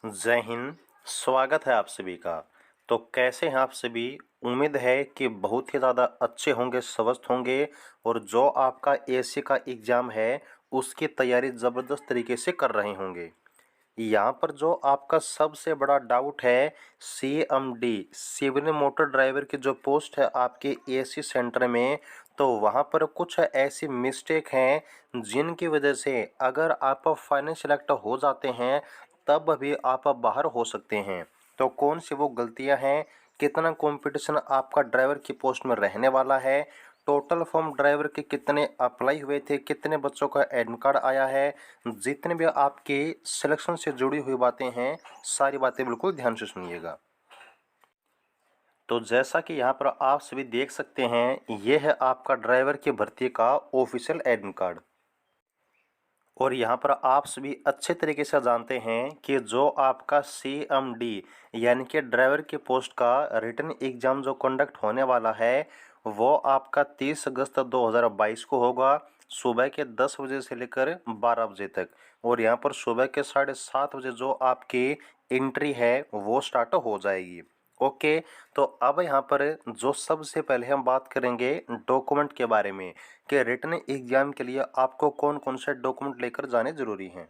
जय हिंद। स्वागत है आप सभी का। तो कैसे हैं आप सभी? उम्मीद है कि बहुत ही ज़्यादा अच्छे होंगे, स्वस्थ होंगे और जो आपका एसी का एग्ज़ाम है उसकी तैयारी ज़बरदस्त तरीके से कर रहे होंगे। यहाँ पर जो आपका सबसे बड़ा डाउट है सीएमडी सिविल मोटर ड्राइवर की जो पोस्ट है आपके एसी सेंटर में, तो वहाँ पर कुछ ऐसी मिस्टेक हैं जिनकी वजह से अगर आप फाइनल सेलेक्ट हो जाते हैं तब भी आप बाहर हो सकते हैं। तो कौन सी वो गलतियाँ हैं, कितना कंपटीशन आपका ड्राइवर की पोस्ट में रहने वाला है, टोटल फॉर्म ड्राइवर के कितने अप्लाई हुए थे, कितने बच्चों का एडमिट कार्ड आया है, जितने भी आपके सिलेक्शन से जुड़ी हुई बातें हैं सारी बातें बिल्कुल ध्यान से सुनिएगा। तो जैसा कि यहाँ पर आप सभी देख सकते हैं, ये है आपका ड्राइवर की भर्ती का ऑफिशियल एडमिट कार्ड। और यहाँ पर आप सभी अच्छे तरीके से जानते हैं कि जो आपका सीएमडी यानी कि ड्राइवर की पोस्ट का रिटन एग्ज़ाम जो कंडक्ट होने वाला है वो आपका 30 अगस्त 2022 को होगा, सुबह के 10 बजे से लेकर 12 बजे तक। और यहाँ पर सुबह के 7:30 बजे जो आपकी एंट्री है वो स्टार्ट हो जाएगी। ओके। तो अब यहाँ पर जो सबसे पहले हम बात करेंगे डॉक्यूमेंट के बारे में कि रिटन एग्जाम के लिए आपको कौन कौन से डॉक्यूमेंट लेकर जाने ज़रूरी हैं।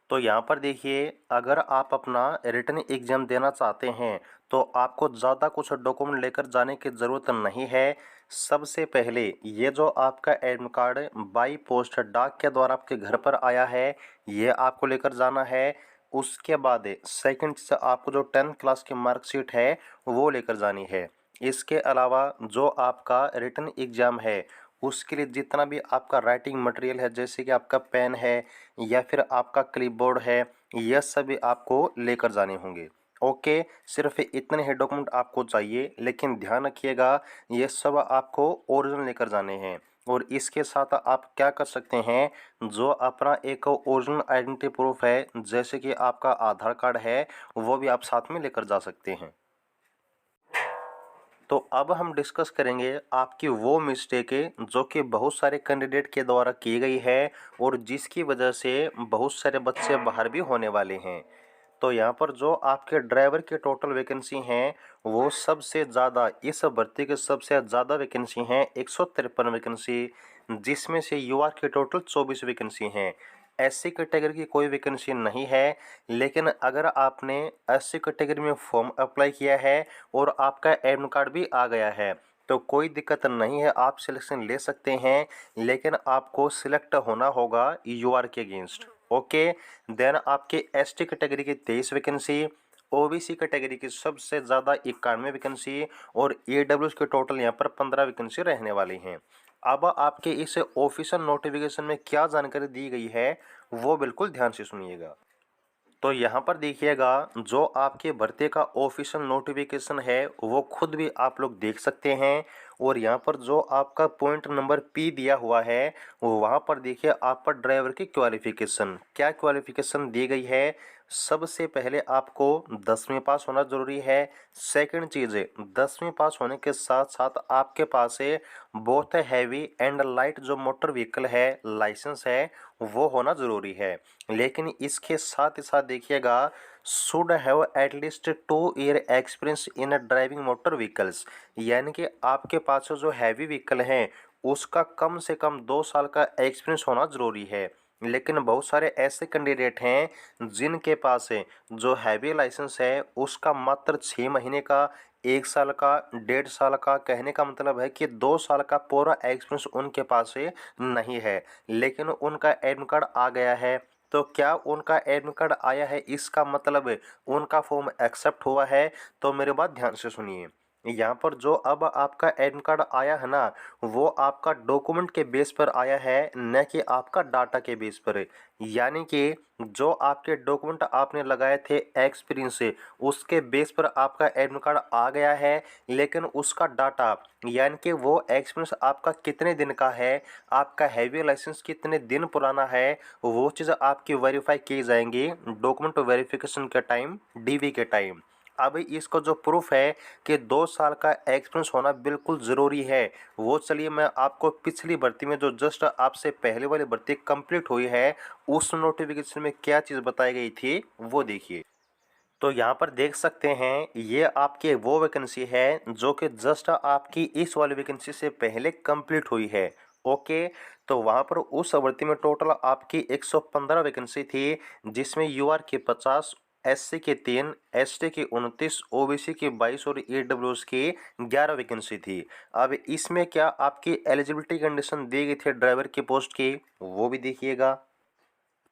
तो यहाँ पर देखिए, अगर आप अपना रिटन एग्ज़ाम देना चाहते हैं तो आपको ज़्यादा कुछ डॉक्यूमेंट लेकर जाने की ज़रूरत नहीं है। सबसे पहले ये जो आपका एडमिट कार्ड बाई पोस्ट डाक के द्वारा आपके घर पर आया है ये आपको लेकर जाना है। उसके बाद सेकंड चीज़, आपको जो 10th क्लास की मार्कशीट है वो लेकर जानी है। इसके अलावा जो आपका रिटन एग्ज़ाम है उसके लिए जितना भी आपका राइटिंग मटेरियल है, जैसे कि आपका पेन है या फिर आपका क्लिपबोर्ड है, यह सभी आपको लेकर जाने होंगे। ओके। सिर्फ इतने ही डॉक्यूमेंट आपको चाहिए, लेकिन ध्यान रखिएगा ये सब आपको ओरिजिनल लेकर जाने हैं। और इसके साथ आप क्या कर सकते हैं, जो अपना एक ओरिजिनल आइडेंटिटी प्रूफ है जैसे कि आपका आधार कार्ड है वो भी आप साथ में लेकर जा सकते हैं। तो अब हम डिस्कस करेंगे आपकी वो मिस्टेकें जो कि बहुत सारे कैंडिडेट के द्वारा की गई है और जिसकी वजह से बहुत सारे बच्चे बाहर भी होने वाले हैं। तो यहाँ पर जो आपके ड्राइवर की टोटल वैकेंसी हैं वो सबसे ज़्यादा, इस भर्ती के सबसे ज़्यादा वैकेंसी हैं 153 वैकेंसी, जिसमें से यूआर की टोटल 24 वैकेंसी हैं। एससी कैटेगरी की कोई वैकेंसी नहीं है। लेकिन अगर आपने एससी कैटेगरी में फॉर्म अप्लाई किया है और आपका एडमिट कार्ड भी आ गया है तो कोई दिक्कत नहीं है, आप सिलेक्शन ले सकते हैं। लेकिन आपको सिलेक्ट होना होगा यूआर के अगेंस्ट। ओके। देन आपके एसटी कैटेगरी की 23 वैकेंसी, ओबीसी कैटेगरी की सबसे ज़्यादा 91 वैकेंसी और ईडब्ल्यूएस के टोटल यहाँ पर 15 वैकेंसी रहने वाली हैं। अब आपके इस ऑफिशियल नोटिफिकेशन में क्या जानकारी दी गई है वो बिल्कुल ध्यान से सुनिएगा। तो यहाँ पर देखिएगा, जो आपके भर्ती का ऑफिशियल नोटिफिकेशन है वो खुद भी आप लोग देख सकते हैं। और यहाँ पर जो आपका पॉइंट नंबर पी दिया हुआ है वो वहाँ पर देखिए आप पर ड्राइवर की क्वालिफिकेशन, क्या क्वालिफिकेशन दी गई है। सबसे पहले आपको 10वीं पास होना ज़रूरी है। सेकंड चीज़ है, 10वीं पास होने के साथ साथ आपके पास है बोथ हैवी एंड लाइट जो मोटर व्हीकल है लाइसेंस है वो होना ज़रूरी है। लेकिन इसके साथ ही साथ देखिएगा, should have at least 2 year experience in driving motor vehicles, यानी कि आपके पास जो हैवी व्हीकल हैं उसका कम से कम 2 साल का एक्सपीरियंस होना ज़रूरी है। लेकिन बहुत सारे ऐसे कैंडिडेट हैं जिनके पास है जो हैवी लाइसेंस है उसका मात्र 6 महीने का, 1 साल का, 1.5 साल का, कहने का मतलब है कि 2 साल का पूरा एक्सपीरियंस उनके पास है नहीं है। लेकिन उनका एडमिट कार्ड आ गया है। तो क्या उनका एडमिट कार्ड आया है इसका मतलब उनका फॉर्म एक्सेप्ट हुआ है? तो मेरे बात ध्यान से सुनिए। यहाँ पर जो अब आपका एडमिट कार्ड आया है ना वो आपका डॉक्यूमेंट के बेस पर आया है, न कि आपका डाटा के बेस पर। यानी कि जो आपके डॉक्यूमेंट आपने लगाए थे एक्सपीरियंस से उसके बेस पर आपका एडमिट कार्ड आ गया है। लेकिन उसका डाटा यानी कि वो एक्सपीरियंस आपका कितने दिन का है, आपका हैवी लाइसेंस कितने दिन पुराना है, वो चीज़ आपकी वेरीफाई की जाएंगी डॉक्यूमेंट वेरिफिकेशन के टाइम, डीवी के टाइम। अब इसका जो प्रूफ है कि 2 साल का एक्सपीरियंस होना बिल्कुल ज़रूरी है, वो चलिए मैं आपको पिछली भर्ती में जो जस्ट आपसे पहले वाली भर्ती कंप्लीट हुई है, उस नोटिफिकेशन में क्या चीज़ बताई गई थी, वो देखिए। तो यहाँ पर देख सकते हैं, ये आपकी वो वैकेंसी है जो कि जस्ट आपकी इस वाली वैकेंसी से पहले कंप्लीट हुई है। ओके, तो वहाँ पर उस भर्ती में टोटल आपकी 115 वैकेंसी थी, जिसमें यूआर की 50, एससी की 3, एसटी की 29, ओबीसी की 22 और ईडब्ल्यूएस की 11 वैकेंसी थी। अब इसमें क्या आपकी एलिजिबिलिटी कंडीशन दी गई थी ड्राइवर की पोस्ट की, वो भी देखिएगा।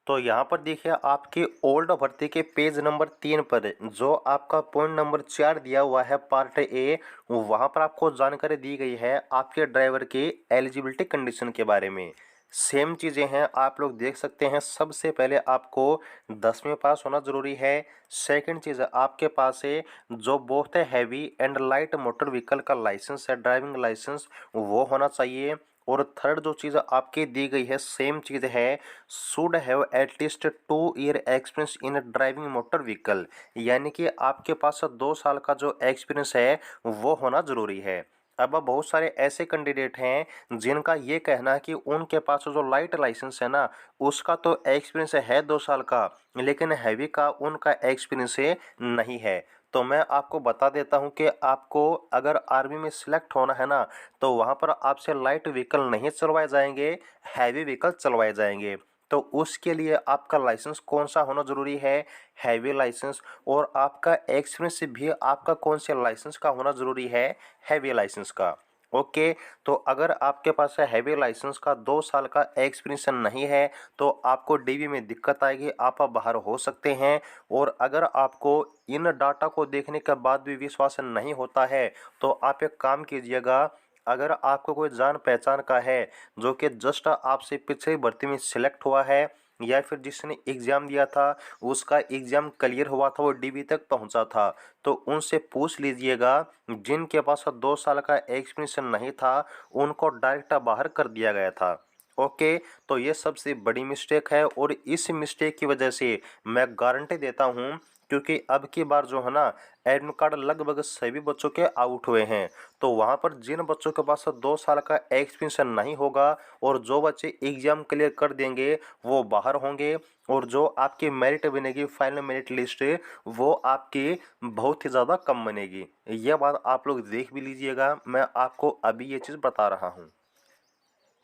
तो यहाँ पर देखिए आपकी ओल्ड भर्ती के पेज नंबर 3 पर जो आपका पॉइंट नंबर 4 दिया हुआ है पार्ट ए, वहाँ पर आपको जानकारी दी गई है आपके ड्राइवर की एलिजिबिलिटी कंडीशन के बारे में। सेम चीज़ें हैं, आप लोग देख सकते हैं। सबसे पहले आपको 10वीं पास होना ज़रूरी है। सेकंड चीज़ आपके पास है जो बहुत है heavy and light motor vehicle का लाइसेंस है, ड्राइविंग लाइसेंस, वो होना चाहिए। और थर्ड जो चीज़ आपकी दी गई है सेम चीज़ है, should have at least 2 year experience in driving motor vehicle, यानी कि आपके पास 2 साल का जो एक्सपीरियंस है वो होना ज़रूरी है। अब बहुत सारे ऐसे कैंडिडेट हैं जिनका ये कहना है कि उनके पास जो लाइट लाइसेंस है ना, उसका तो एक्सपीरियंस है 2 साल का, लेकिन हैवी का उनका एक्सपीरियंस नहीं है। तो मैं आपको बता देता हूं कि आपको अगर आर्मी में सिलेक्ट होना है ना, तो वहां पर आपसे लाइट व्हीकल नहीं चलवाए जाएंगे, हैवी व्हीकल चलवाए जाएंगे। तो उसके लिए आपका लाइसेंस कौन सा होना ज़रूरी है, हैवी लाइसेंस। और आपका एक्सपीरियंस भी आपका कौन से लाइसेंस का होना ज़रूरी है, हैवी लाइसेंस का। ओके, तो अगर आपके पास है हैवी लाइसेंस का 2 साल का एक्सपीरियंस नहीं है, तो आपको डीवी में दिक्कत आएगी, आप बाहर हो सकते हैं। और अगर आपको इन डाटा को देखने के बाद भी विश्वास नहीं होता है, तो आप एक काम कीजिएगा। अगर आपको कोई जान पहचान का है जो कि जस्ट आपसे पिछली भर्ती में सिलेक्ट हुआ है, या फिर जिसने एग्ज़ाम दिया था उसका एग्ज़ाम क्लियर हुआ था, वो डीबी तक पहुंचा था, तो उनसे पूछ लीजिएगा। जिनके पास 2 साल का एक्सपीरियंस नहीं था, उनको डायरेक्ट बाहर कर दिया गया था। ओके, तो ये सबसे बड़ी मिस्टेक है, और इस मिस्टेक की वजह से मैं गारंटी देता हूँ, क्योंकि अब की बार जो है ना, एडमिट कार्ड लगभग सभी बच्चों के आउट हुए हैं। तो वहाँ पर जिन बच्चों के पास 2 साल का एक्सपीरियंस नहीं होगा, और जो बच्चे एग्जाम क्लियर कर देंगे, वो बाहर होंगे। और जो आपकी मेरिट बनेगी, फाइनल मेरिट लिस्ट, वो आपकी बहुत ही ज़्यादा कम बनेगी। यह बात आप लोग देख भी लीजिएगा, मैं आपको अभी ये चीज़ बता रहा हूँ।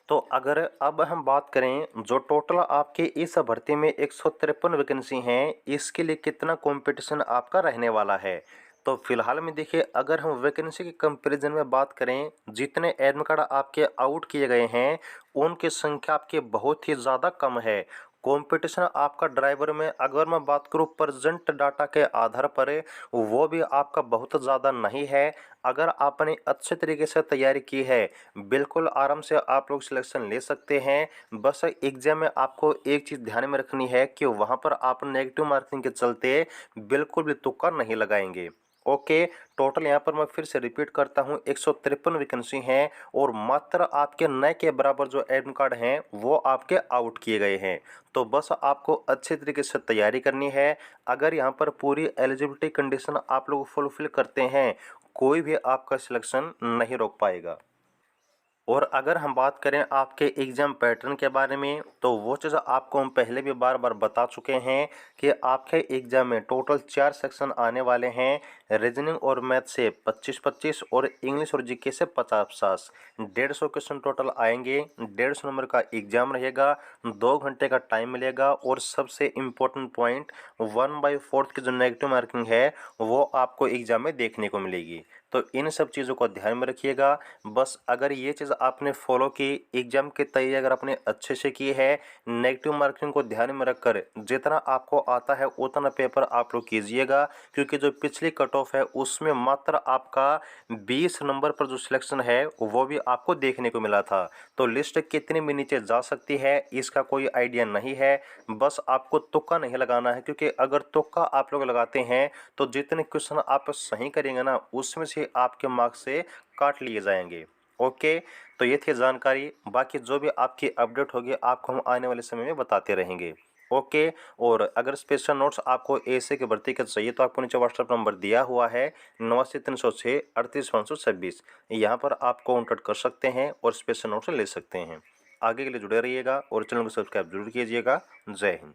तो अगर अब हम बात करें जो टोटल आपके इस भर्ती में 153 वैकेंसी हैं, इसके लिए कितना कंपटीशन आपका रहने वाला है। तो फिलहाल में देखिए, अगर हम वैकेंसी के कंपैरिजन में बात करें, जितने एडमिट कार्ड आपके आउट किए गए हैं, उनकी संख्या आपके बहुत ही ज़्यादा कम है। कंपटीशन आपका ड्राइवर में अगर मैं बात करूं प्रेजेंट डाटा के आधार पर, वो भी आपका बहुत ज़्यादा नहीं है। अगर आपने अच्छे तरीके से तैयारी की है, बिल्कुल आराम से आप लोग सिलेक्शन ले सकते हैं। बस एग्जाम में आपको एक चीज़ ध्यान में रखनी है कि वहाँ पर आप नेगेटिव मार्किंग के चलते बिल्कुल भी तुक्का नहीं लगाएंगे। ओके, टोटल यहाँ पर मैं फिर से रिपीट करता हूँ, 153 वैकेंसी हैं, और मात्र आपके नए के बराबर जो एडमिट कार्ड हैं वो आपके आउट किए गए हैं। तो बस आपको अच्छे तरीके से तैयारी करनी है। अगर यहाँ पर पूरी एलिजिबिलिटी कंडीशन आप लोग फुलफिल करते हैं, कोई भी आपका सिलेक्शन नहीं रोक पाएगा। और अगर हम बात करें आपके एग्ज़ाम पैटर्न के बारे में, तो वो चीज़ आपको हम पहले भी बार बार बता चुके हैं कि आपके एग्ज़ाम में टोटल 4 सेक्शन आने वाले हैं। रीजनिंग और मैथ से 25-25, और इंग्लिश और जीके से 50-50, 150 क्वेश्चन टोटल आएंगे। 150 नंबर का एग्ज़ाम रहेगा, 2 घंटे का टाइम मिलेगा। और सबसे इम्पोर्टेंट पॉइंट, 1/4 की जो नेगेटिव मार्किंग है वो आपको एग्ज़ाम में देखने को मिलेगी। तो इन सब चीज़ों को ध्यान में रखिएगा। बस अगर ये चीज़ आपने फॉलो की, एग्जाम की तैयारी अगर आपने अच्छे से की है, नेगेटिव मार्किंग को ध्यान में रखकर जितना आपको आता है उतना पेपर आप लोग कीजिएगा। क्योंकि जो पिछली कट ऑफ है उसमें मात्र आपका 20 नंबर पर जो सिलेक्शन है वो भी आपको देखने को मिला था। तो लिस्ट कितने में नीचे जा सकती है इसका कोई आइडिया नहीं है। बस आपको तुक्का नहीं लगाना है, क्योंकि अगर तुक्का आप लोग लगाते हैं तो जितने क्वेश्चन आप सही करेंगे ना, उसमें से आपके मार्क्स से काट लिए जाएंगे। ओके, तो ये थी जानकारी। बाकी जो भी आपकी अपडेट होगी आपको हम आने वाले समय में बताते रहेंगे। ओके। और अगर स्पेशल नोट्स आपको एएसआई की भर्ती का चाहिए तो आपको नीचे व्हाट्सएप नंबर दिया हुआ है 89 306 38 526। यहाँ पर आप कॉन्टैक्ट कर सकते हैं और स्पेशल नोट्स ले सकते हैं। आगे के लिए जुड़े रहिएगा और चैनल को सब्सक्राइब जरूर कीजिएगा। जय हिंद।